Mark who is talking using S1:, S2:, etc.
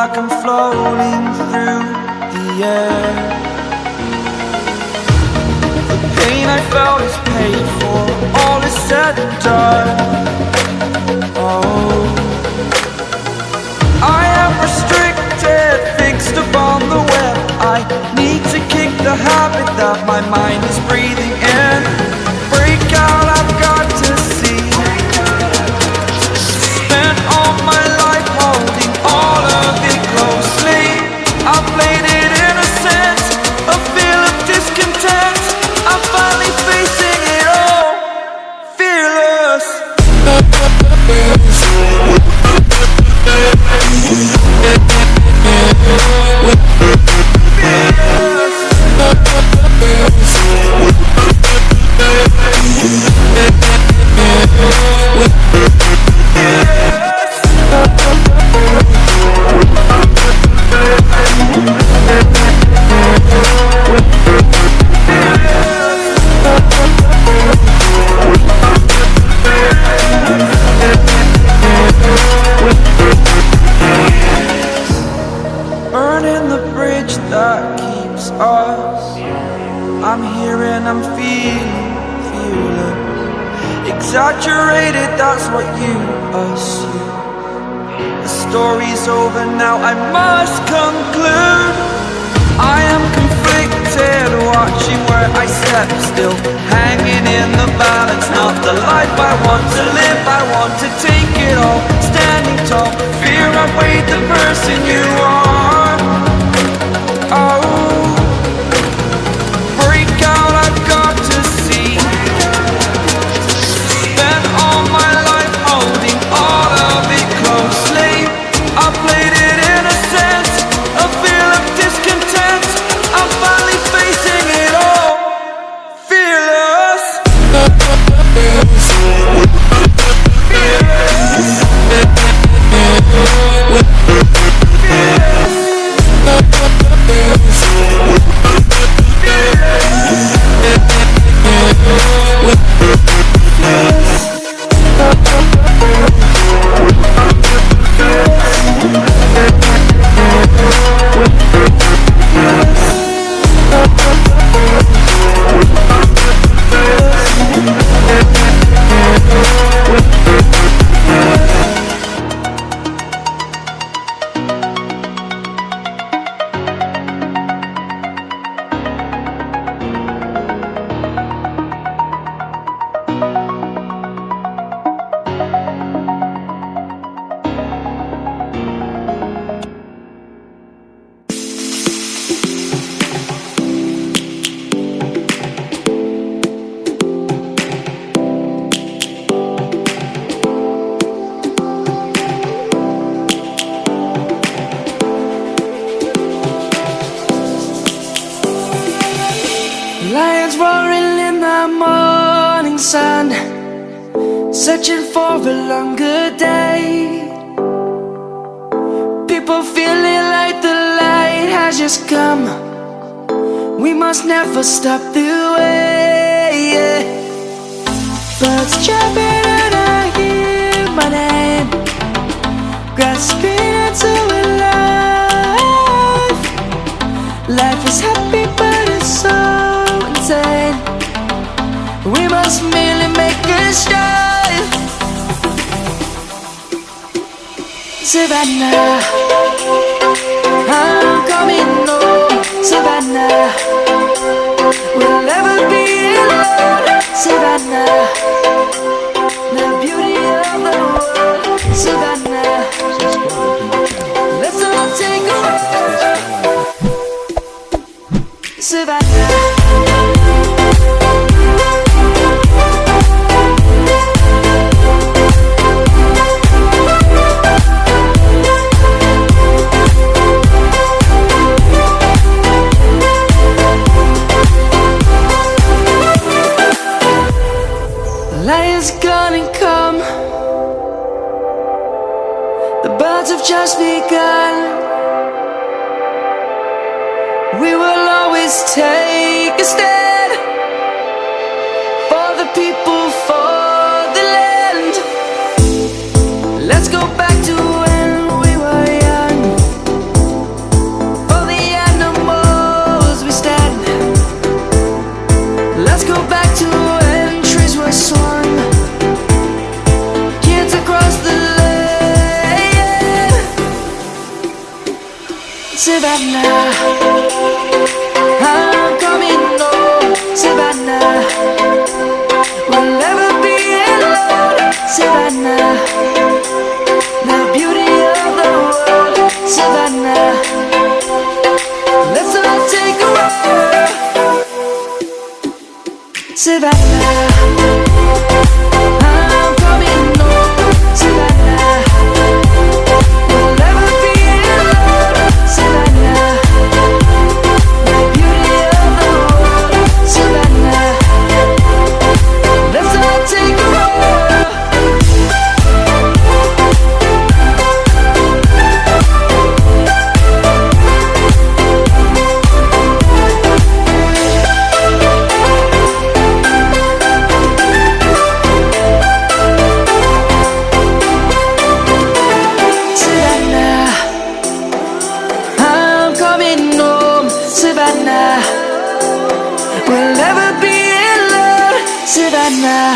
S1: like I'm floating through the air. The pain I felt is paid for, all is said and done. Oh, I am restricted, fixed upon the web. I need to kick the habit that my mind is breathing in. Break out, I've got to see. Spent all my life holding all of it closely. I played it innocent, a feel of discontent. I'm finally facing it all, fearless. Burning the bridge that keeps us. I'm here and I'm feeling fearless. Exaggerated, that's what you assume. The story's over now, I must conclude. I am conflicted, watching where I step still, hanging in the balance. Not the life I want to live, I want to take it all. Standing tall, fear I've weighed the person you are. Oh, break out, I've got to see. Spent all my life holding all of it closely. I played it innocent, a feel of discontent. I'm finally facing it all, fearless.
S2: Lions roaring in the morning sun, searching for a longer day. People feeling like the light has just come. We must never stop the way. Birds chirping and I hear my name, grasping into a life. Life is happy but it's so insane. We must merely make a start. Savannah, I'm coming home. Savannah, we'll never be alone. Savannah, the beauty of the world. Savannah, let's all take a ride. Savannah. Lion's gonna come. The birds have just begun. We will always take a stand for the people, for the land. Let's go back to when we were young. Savannah. I'm coming home, Savannah. We'll never be alone, Savannah. The beauty of the world, Savannah. Let's all take a roll. Savannah, I'm coming home, Savannah. We'll never be alone, Savannah.